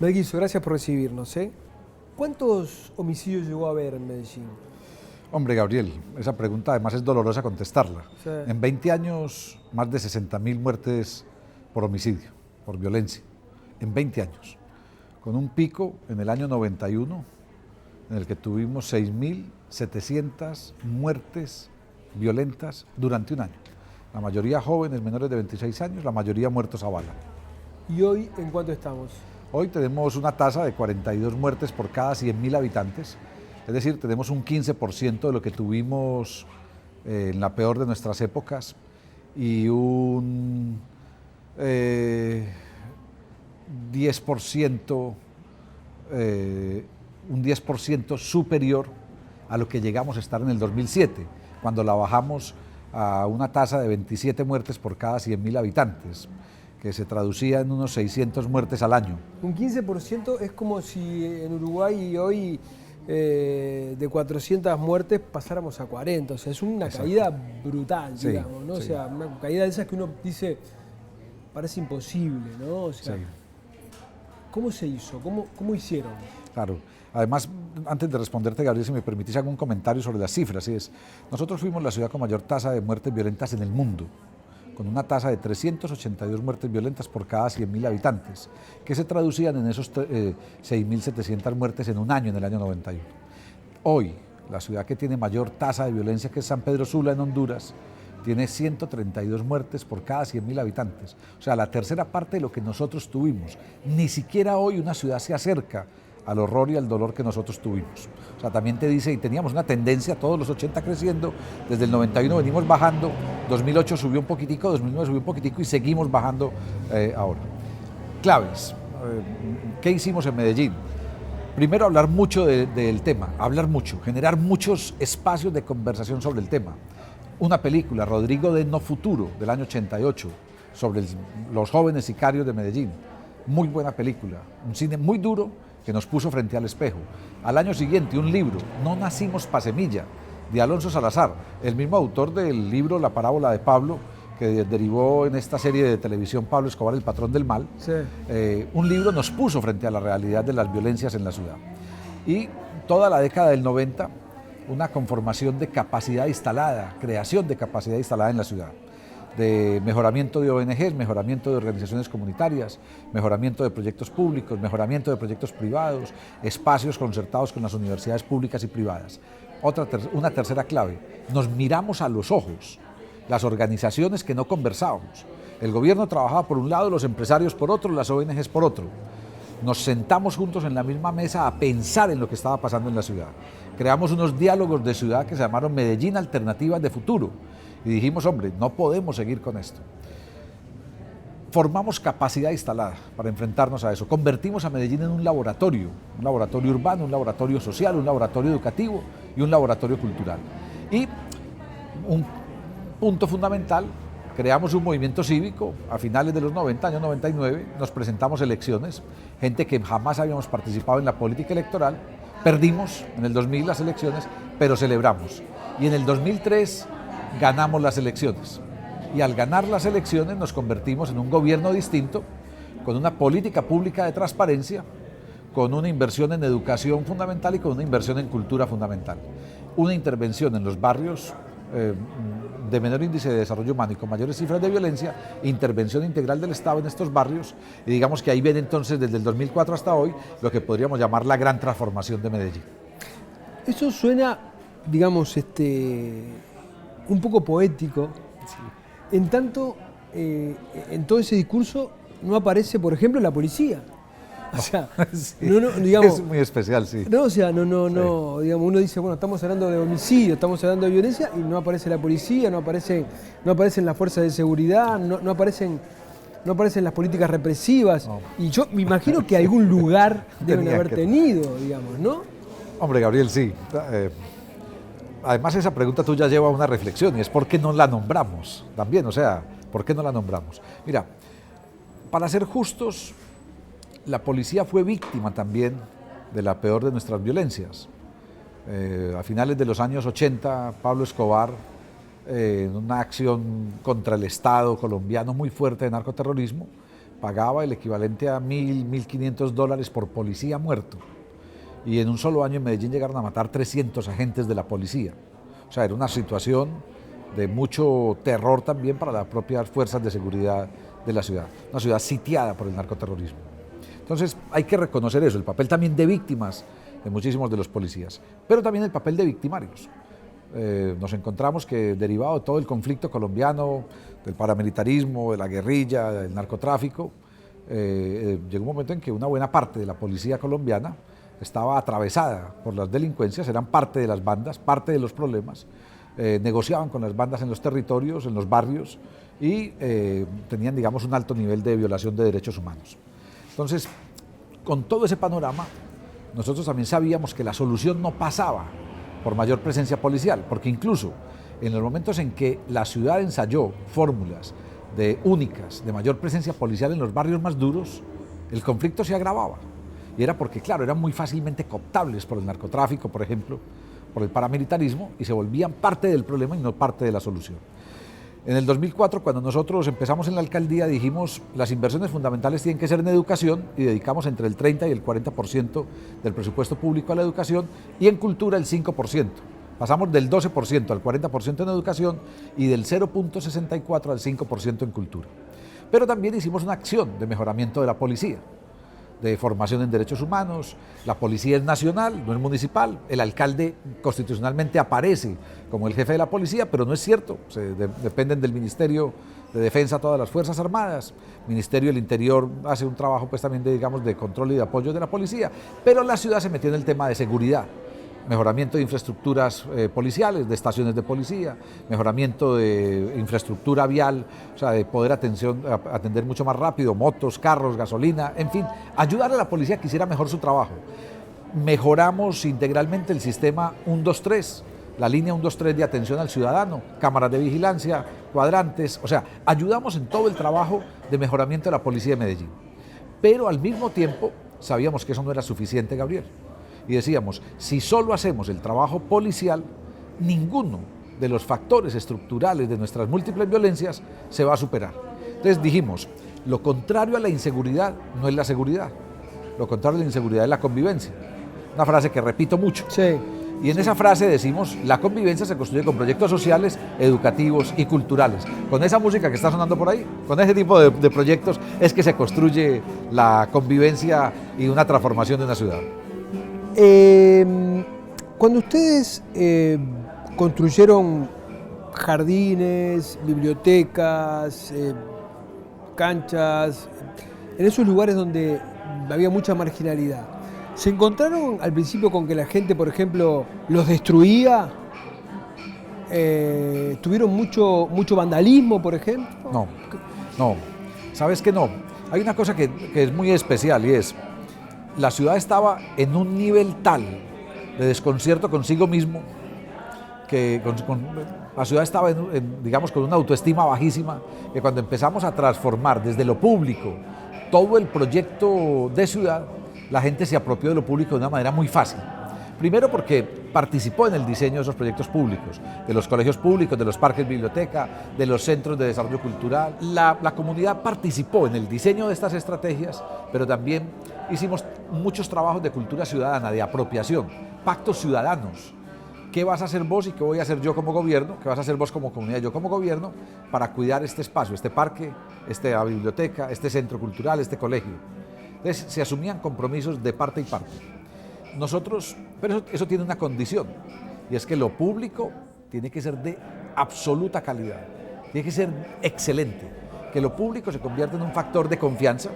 Melguizo, gracias por recibirnos. ¿Cuántos homicidios llegó a haber en Medellín? Hombre, Gabriel, esa pregunta además es dolorosa contestarla. Sí. En 20 años, más de 60.000 muertes por homicidio, por violencia. En 20 años. Con un pico en el año 91, en el que tuvimos 6.700 muertes violentas durante un año. La mayoría jóvenes, menores de 26 años, la mayoría muertos a bala. ¿Y hoy en cuánto estamos? Hoy tenemos una tasa de 42 muertes por cada 100.000 habitantes, es decir, tenemos un 15% de lo que tuvimos en la peor de nuestras épocas y un 10%, un 10% superior a lo que llegamos a estar en el 2007, cuando la bajamos a una tasa de 27 muertes por cada 100.000 habitantes, que se traducía en unos 600 muertes al año. Un 15% es como si en Uruguay hoy de 400 muertes pasáramos a 40, o sea, es una Exacto. caída brutal, Sí, digamos, ¿no? sí. O sea, una caída de esas que uno dice, parece imposible, ¿no? O sea, Sí. ¿cómo se hizo? ¿Cómo hicieron? Claro. Además, antes de responderte, Gabriel, si me permitís, hago un comentario sobre las cifras. Nosotros fuimos la ciudad con mayor tasa de muertes violentas en el mundo, con una tasa de 382 muertes violentas por cada 100.000 habitantes, que se traducían en esos 6.700 muertes en un año, en el año 91. Hoy, la ciudad que tiene mayor tasa de violencia, que es San Pedro Sula, en Honduras, tiene 132 muertes por cada 100.000 habitantes. O sea, la tercera parte de lo que nosotros tuvimos. Ni siquiera hoy una ciudad se acerca al horror y al dolor que nosotros tuvimos. O sea, también te dice, y teníamos una tendencia, todos los 80 creciendo, desde el 91 venimos bajando, 2008 subió un poquitico, 2009 subió un poquitico y seguimos bajando ahora. Claves, ¿qué hicimos en Medellín? Primero, hablar mucho del tema, hablar mucho, generar muchos espacios de conversación sobre el tema. Una película, Rodrigo de No Futuro, del año 88, sobre los jóvenes sicarios de Medellín. Muy buena película, un cine muy duro que nos puso frente al espejo. Al año siguiente, un libro, No nacimos pa' semilla, de Alonso Salazar, el mismo autor del libro La parábola de Pablo, que derivó en esta serie de televisión Pablo Escobar, el patrón del mal. Sí. Un libro nos puso frente a la realidad de las violencias en la ciudad. Y toda la década del 90, una conformación de capacidad instalada, creación de capacidad instalada en la ciudad, de mejoramiento de ONGs, mejoramiento de organizaciones comunitarias, mejoramiento de proyectos públicos, mejoramiento de proyectos privados, espacios concertados con las universidades públicas y privadas. Una tercera clave, nos miramos a los ojos, las organizaciones que no conversábamos. El gobierno trabajaba por un lado, los empresarios por otro, las ONGs por otro. Nos sentamos juntos en la misma mesa a pensar en lo que estaba pasando en la ciudad. Creamos unos diálogos de ciudad que se llamaron Medellín Alternativas de Futuro. Y dijimos, hombre, no podemos seguir con esto. Formamos capacidad instalada para enfrentarnos a eso. Convertimos a Medellín en un laboratorio urbano, un laboratorio social, un laboratorio educativo y un laboratorio cultural. Y un punto fundamental, creamos un movimiento cívico a finales de los 90, año 99, nos presentamos elecciones, gente que jamás habíamos participado en la política electoral, perdimos en el 2000 las elecciones, pero celebramos. Y en el 2003 ganamos las elecciones. Y al ganar las elecciones nos convertimos en un gobierno distinto, con una política pública de transparencia, con una inversión en educación fundamental y con una inversión en cultura fundamental. Una intervención en los barrios de menor índice de desarrollo humano y con mayores cifras de violencia, intervención integral del Estado en estos barrios, y digamos que ahí viene entonces desde el 2004 hasta hoy lo que podríamos llamar la gran transformación de Medellín. Eso suena, digamos, un poco poético, en tanto en todo ese discurso no aparece, por ejemplo, la policía. O sea, Sí, digamos, es muy especial, sí. no, o sea, no, digamos, uno dice, bueno, estamos hablando de homicidio, estamos hablando de violencia, y no aparece la policía, no aparecen las fuerzas de seguridad, no aparecen las políticas represivas. No. Y yo me imagino que algún lugar deben Tenía haber que- tenido, digamos, ¿no? Hombre, Gabriel, sí. Además, esa pregunta tuya lleva a una reflexión, y es ¿por qué no la nombramos? También, o sea, ¿por qué no la nombramos? Mira, para ser justos, la policía fue víctima también de la peor de nuestras violencias. A finales de los años 80, Pablo Escobar, en una acción contra el Estado colombiano muy fuerte de narcoterrorismo, pagaba el equivalente a $1.000, $1.500 por policía muerto. Y en un solo año en Medellín llegaron a matar 300 agentes de la policía. O sea, era una situación de mucho terror también para las propias fuerzas de seguridad de la ciudad. Una ciudad sitiada por el narcoterrorismo. Entonces hay que reconocer eso, el papel también de víctimas de muchísimos de los policías, pero también el papel de victimarios. Nos encontramos que derivado de todo el conflicto colombiano, del paramilitarismo, de la guerrilla, del narcotráfico, llegó un momento en que una buena parte de la policía colombiana estaba atravesada por las delincuencias, eran parte de las bandas, parte de los problemas, negociaban con las bandas en los territorios, en los barrios y tenían, digamos, un alto nivel de violación de derechos humanos. Entonces, con todo ese panorama, nosotros también sabíamos que la solución no pasaba por mayor presencia policial, porque incluso en los momentos en que la ciudad ensayó fórmulas únicas de mayor presencia policial en los barrios más duros, el conflicto se agravaba. Y era porque, claro, eran muy fácilmente cooptables por el narcotráfico, por ejemplo, por el paramilitarismo, y se volvían parte del problema y no parte de la solución. En el 2004, cuando nosotros empezamos en la alcaldía, dijimos las inversiones fundamentales tienen que ser en educación y dedicamos entre el 30 y el 40% del presupuesto público a la educación y en cultura el 5%. Pasamos del 12% al 40% en educación y del 0.64 al 5% en cultura. Pero también hicimos una acción de mejoramiento de la policía, de formación en derechos humanos. La policía es nacional, no es municipal. El alcalde constitucionalmente aparece como el jefe de la policía, pero no es cierto. Dependen del Ministerio de Defensa todas las Fuerzas Armadas. El Ministerio del Interior hace un trabajo pues también de, digamos, de control y de apoyo de la policía. Pero la ciudad se metió en el tema de seguridad. Mejoramiento de infraestructuras policiales, de estaciones de policía, mejoramiento de infraestructura vial, o sea, de poder atender mucho más rápido, motos, carros, gasolina, en fin, ayudar a la policía a que hiciera mejor su trabajo. Mejoramos integralmente el sistema 123, la línea 123 de atención al ciudadano, cámaras de vigilancia, cuadrantes, o sea, ayudamos en todo el trabajo de mejoramiento de la policía de Medellín. Pero al mismo tiempo sabíamos que eso no era suficiente, Gabriel. Y decíamos, si solo hacemos el trabajo policial, ninguno de los factores estructurales de nuestras múltiples violencias se va a superar. Entonces dijimos, lo contrario a la inseguridad no es la seguridad, lo contrario a la inseguridad es la convivencia. Una frase que repito mucho. Sí. Y en esa frase decimos, la convivencia se construye con proyectos sociales, educativos y culturales. Con esa música que está sonando por ahí, con ese tipo de proyectos es que se construye la convivencia y una transformación de una ciudad. Cuando ustedes construyeron jardines, bibliotecas, canchas, en esos lugares donde había mucha marginalidad, ¿se encontraron al principio con que la gente, por ejemplo, los destruía? ¿Tuvieron mucho vandalismo, por ejemplo? No, sabes que no. Hay una cosa que es muy especial y es, la ciudad estaba en un nivel tal de desconcierto consigo mismo que la ciudad estaba, digamos, con una autoestima bajísima, que cuando empezamos a transformar desde lo público todo el proyecto de ciudad, la gente se apropió de lo público de una manera muy fácil. Primero porque participó en el diseño de esos proyectos públicos, de los colegios públicos, de los parques biblioteca, de los centros de desarrollo cultural. La comunidad participó en el diseño de estas estrategias, pero también hicimos muchos trabajos de cultura ciudadana, de apropiación, pactos ciudadanos. ¿Qué vas a hacer vos y qué voy a hacer yo como gobierno? ¿Qué vas a hacer vos como comunidad y yo como gobierno para cuidar este espacio, este parque, esta biblioteca, este centro cultural, este colegio? Entonces se asumían compromisos de parte y parte. Nosotros, pero eso tiene una condición, y es que lo público tiene que ser de absoluta calidad, tiene que ser excelente, que lo público se convierta en un factor de confianza,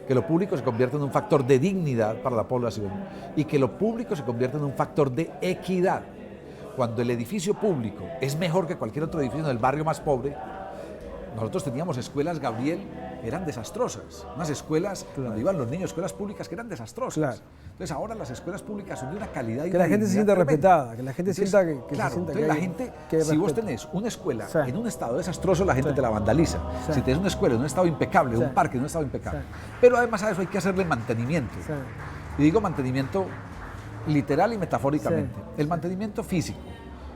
que lo público se convierta en un factor de dignidad para la población y que lo público se convierta en un factor de equidad. Cuando el edificio público es mejor que cualquier otro edificio en el barrio más pobre, nosotros teníamos escuelas, Gabriel, eran desastrosas, unas escuelas donde iban los niños, escuelas públicas que eran desastrosas. Claro. Entonces ahora las escuelas públicas son de una calidad y que la gente se sienta respetada, que la gente sienta que claro, se sienta entonces que la hay, gente, que hay si vos respeto. tenés una escuela Sí. en un estado desastroso, la gente Sí. te la vandaliza. Sí. Si tenés una escuela en un estado impecable, Sí. un parque en un estado impecable. Sí. Pero además a eso hay que hacerle mantenimiento. Sí. Y digo mantenimiento literal y metafóricamente. Sí. El mantenimiento físico.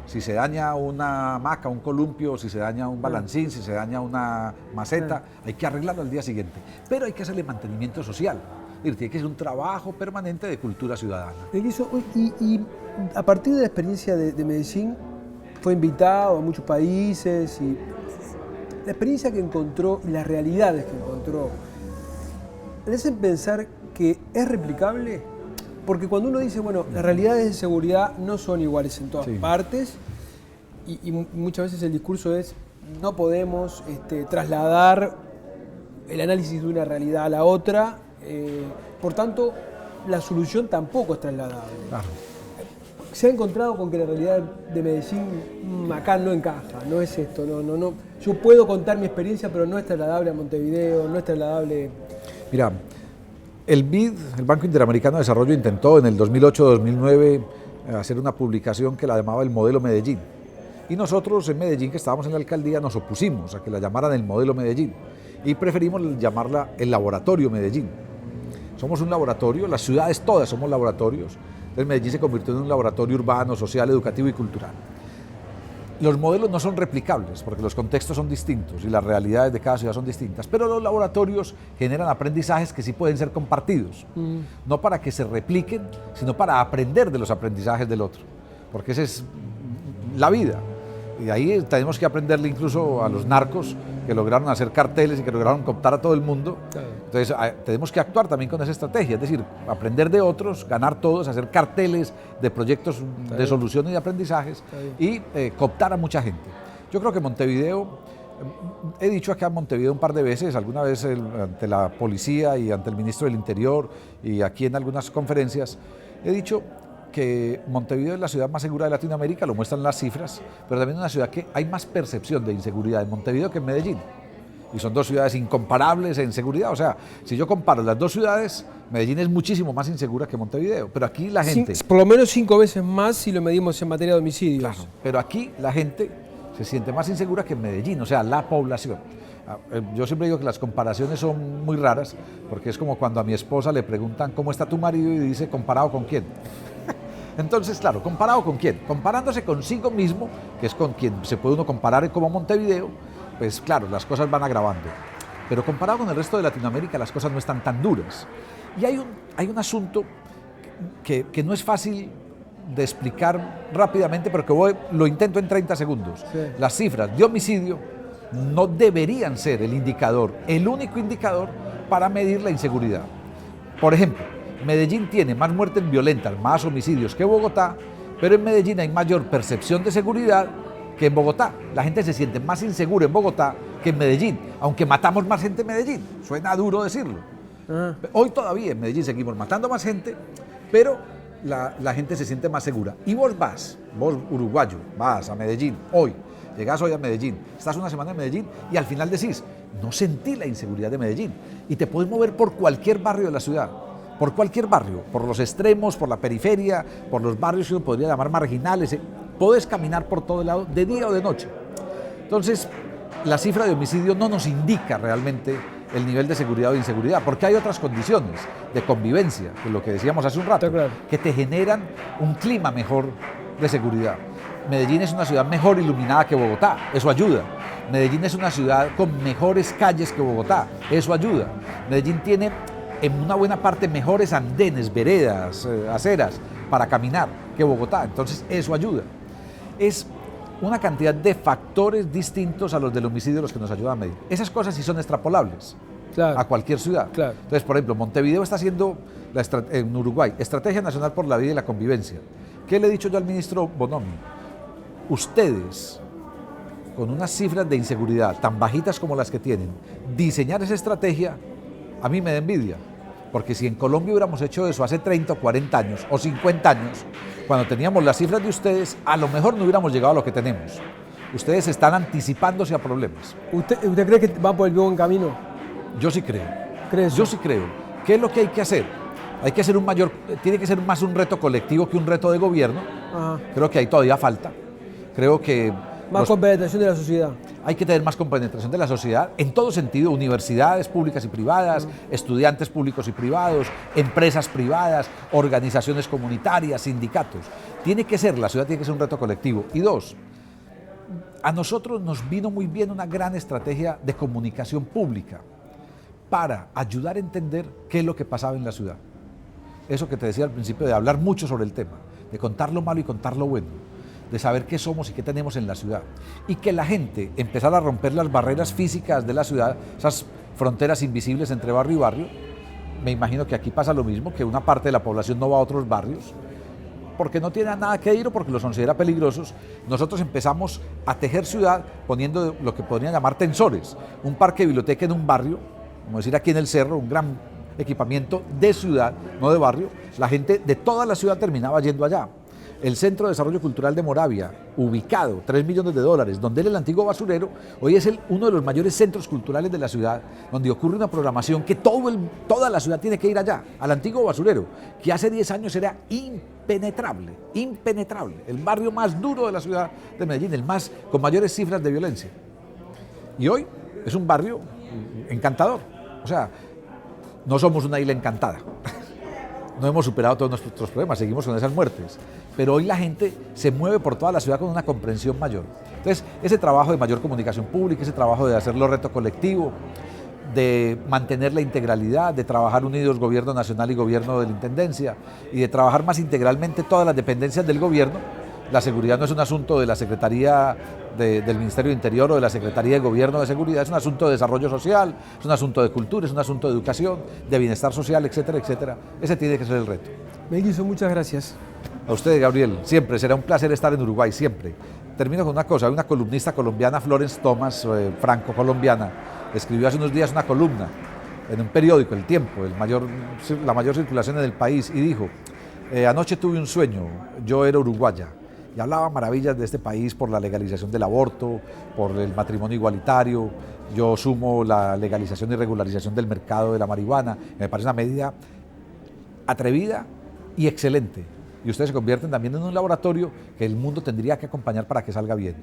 Si se daña una hamaca, un columpio, si se daña un balancín, si se daña una maceta, hay que arreglarlo al día siguiente. Pero hay que hacerle mantenimiento social. Es decir, tiene que ser un trabajo permanente de cultura ciudadana. Y a partir de la experiencia de Medellín, fue invitado a muchos países y la experiencia que encontró y las realidades que encontró, ¿le hacen pensar que es replicable? Porque cuando uno dice, bueno, las realidades de seguridad no son iguales en todas partes y muchas veces el discurso es no podemos trasladar el análisis de una realidad a la otra, por tanto la solución tampoco es trasladable. Claro. Se ha encontrado con que la realidad de Medellín acá no encaja, no es esto, no. Yo puedo contar mi experiencia, pero no es trasladable a Montevideo, no es trasladable... Mira, el BID, el Banco Interamericano de Desarrollo, intentó en el 2008-2009 hacer una publicación que la llamaba el modelo Medellín. Y nosotros en Medellín, que estábamos en la alcaldía, nos opusimos a que la llamaran el modelo Medellín y preferimos llamarla el laboratorio Medellín. Somos un laboratorio, las ciudades todas somos laboratorios. Entonces Medellín se convirtió en un laboratorio urbano, social, educativo y cultural. Los modelos no son replicables porque los contextos son distintos y las realidades de cada ciudad son distintas, pero los laboratorios generan aprendizajes que sí pueden ser compartidos, no para que se repliquen, sino para aprender de los aprendizajes del otro, porque esa es la vida. Y ahí tenemos que aprenderle incluso a los narcos que lograron hacer carteles y que lograron cooptar a todo el mundo. Entonces tenemos que actuar también con esa estrategia, es decir, aprender de otros, ganar todos, hacer carteles de proyectos de solución y de aprendizajes y cooptar a mucha gente. Yo creo que Montevideo, he dicho acá en Montevideo un par de veces, alguna vez ante la policía y ante el ministro del Interior y aquí en algunas conferencias, he dicho que Montevideo es la ciudad más segura de Latinoamérica, lo muestran las cifras, pero también es una ciudad que hay más percepción de inseguridad en Montevideo que en Medellín. Y son dos ciudades incomparables en seguridad. O sea, si yo comparo las dos ciudades, Medellín es muchísimo más insegura que Montevideo. Pero aquí la gente... Por lo menos 5 veces más si lo medimos en materia de homicidios. Claro, pero aquí la gente se siente más insegura que en Medellín, o sea, la población. Yo siempre digo que las comparaciones son muy raras, porque es como cuando a mi esposa le preguntan ¿cómo está tu marido? Y dice ¿comparado con quién? Entonces, claro, ¿comparado con quién? Comparándose consigo mismo, que es con quien se puede uno comparar como Montevideo, pues claro, las cosas van agravando. Pero comparado con el resto de Latinoamérica, las cosas no están tan duras. Y hay un asunto que no es fácil de explicar rápidamente, pero que lo intento en 30 segundos. Sí. Las cifras de homicidio no deberían ser el indicador, el único indicador para medir la inseguridad. Por ejemplo, Medellín tiene más muertes violentas, más homicidios que Bogotá, pero en Medellín hay mayor percepción de seguridad que en Bogotá. La gente se siente más insegura en Bogotá que en Medellín, aunque matamos más gente en Medellín. Suena duro decirlo. Hoy todavía en Medellín seguimos matando más gente, pero la gente se siente más segura. Y vos uruguayo, vas a Medellín hoy, llegás hoy a Medellín, estás una semana en Medellín y al final decís, no sentí la inseguridad de Medellín. Y te puedes mover por cualquier barrio de la ciudad. Por cualquier barrio, por los extremos, por la periferia, por los barrios que uno podría llamar marginales, puedes caminar por todo lado, de día o de noche. Entonces, la cifra de homicidio no nos indica realmente el nivel de seguridad o de inseguridad, porque hay otras condiciones de convivencia, que es lo que decíamos hace un rato, claro, que te generan un clima mejor de seguridad. Medellín es una ciudad mejor iluminada que Bogotá, eso ayuda. Medellín es una ciudad con mejores calles que Bogotá, eso ayuda. Medellín tiene en una buena parte mejores andenes, veredas, aceras para caminar que Bogotá, entonces eso ayuda. Es una cantidad de factores distintos a los del homicidio los que nos ayudan a medir. Esas cosas sí son extrapolables, claro, a cualquier ciudad. Claro. Entonces, por ejemplo, Montevideo está haciendo, en Uruguay, Estrategia Nacional por la Vida y la Convivencia. ¿Qué le he dicho yo al ministro Bonomi? Ustedes, con unas cifras de inseguridad tan bajitas como las que tienen, diseñar esa estrategia, a mí me da envidia. Porque si en Colombia hubiéramos hecho eso hace 30 o 40 años o 50 años, cuando teníamos las cifras de ustedes, a lo mejor no hubiéramos llegado a lo que tenemos. Ustedes están anticipándose a problemas. ¿Usted cree que va por el buen camino? Yo sí creo. ¿Crees? Yo sí creo. ¿Qué es lo que hay que hacer? Hay que hacer tiene que ser más un reto colectivo que un reto de gobierno. Ajá. Creo que ahí todavía falta. Creo que Más compenetración de la sociedad. Hay que tener más compenetración de la sociedad en todo sentido, universidades públicas y privadas, estudiantes públicos y privados, empresas privadas, organizaciones comunitarias, sindicatos. La ciudad tiene que ser un reto colectivo. Y dos, a nosotros nos vino muy bien una gran estrategia de comunicación pública para ayudar a entender qué es lo que pasaba en la ciudad. Eso que te decía al principio, de hablar mucho sobre el tema, de contar lo malo y contar lo bueno, de saber qué somos y qué tenemos en la ciudad, y que la gente empezara a romper las barreras físicas de la ciudad, esas fronteras invisibles entre barrio y barrio. Me imagino que aquí pasa lo mismo, que una parte de la población no va a otros barrios porque no tiene nada que ir o porque los considera peligrosos. Nosotros empezamos a tejer ciudad poniendo lo que podrían llamar tensores, un parque de biblioteca en un barrio, como decir aquí en el Cerro, un gran equipamiento de ciudad, no de barrio. La gente de toda la ciudad terminaba yendo allá. El Centro de Desarrollo Cultural de Moravia, ubicado, $3 millones, donde era el antiguo basurero, hoy es uno de los mayores centros culturales de la ciudad, donde ocurre una programación que toda la ciudad tiene que ir allá, al antiguo basurero, que hace 10 años era impenetrable, el barrio más duro de la ciudad de Medellín, con mayores cifras de violencia. Y hoy es un barrio encantador, o sea, no somos una isla encantada. No hemos superado todos nuestros problemas, seguimos con esas muertes, pero hoy la gente se mueve por toda la ciudad con una comprensión mayor. Entonces, ese trabajo de mayor comunicación pública, ese trabajo de hacerlo reto colectivo, de mantener la integralidad, de trabajar unidos gobierno nacional y gobierno de la intendencia, y de trabajar más integralmente todas las dependencias del gobierno. La seguridad no es un asunto de la Secretaría del Ministerio de Interior o de la Secretaría de Gobierno de Seguridad, es un asunto de desarrollo social, es un asunto de cultura, es un asunto de educación, de bienestar social, etcétera, etcétera. Ese tiene que ser el reto. Melguizo, muchas gracias. A usted, Gabriel, siempre será un placer estar en Uruguay, siempre. Termino con una cosa, hay una columnista colombiana, Florence Thomas, franco-colombiana, escribió hace unos días una columna en un periódico, El Tiempo, la mayor circulación en el país, y dijo: anoche tuve un sueño, yo era uruguaya. Y hablaba maravillas de este país por la legalización del aborto, por el matrimonio igualitario. Yo sumo la legalización y regularización del mercado de la marihuana. Me parece una medida atrevida y excelente. Y ustedes se convierten también en un laboratorio que el mundo tendría que acompañar para que salga bien.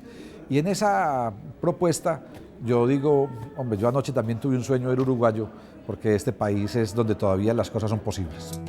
Y en esa propuesta yo digo, hombre, yo anoche también tuve un sueño, era uruguayo, porque este país es donde todavía las cosas son posibles.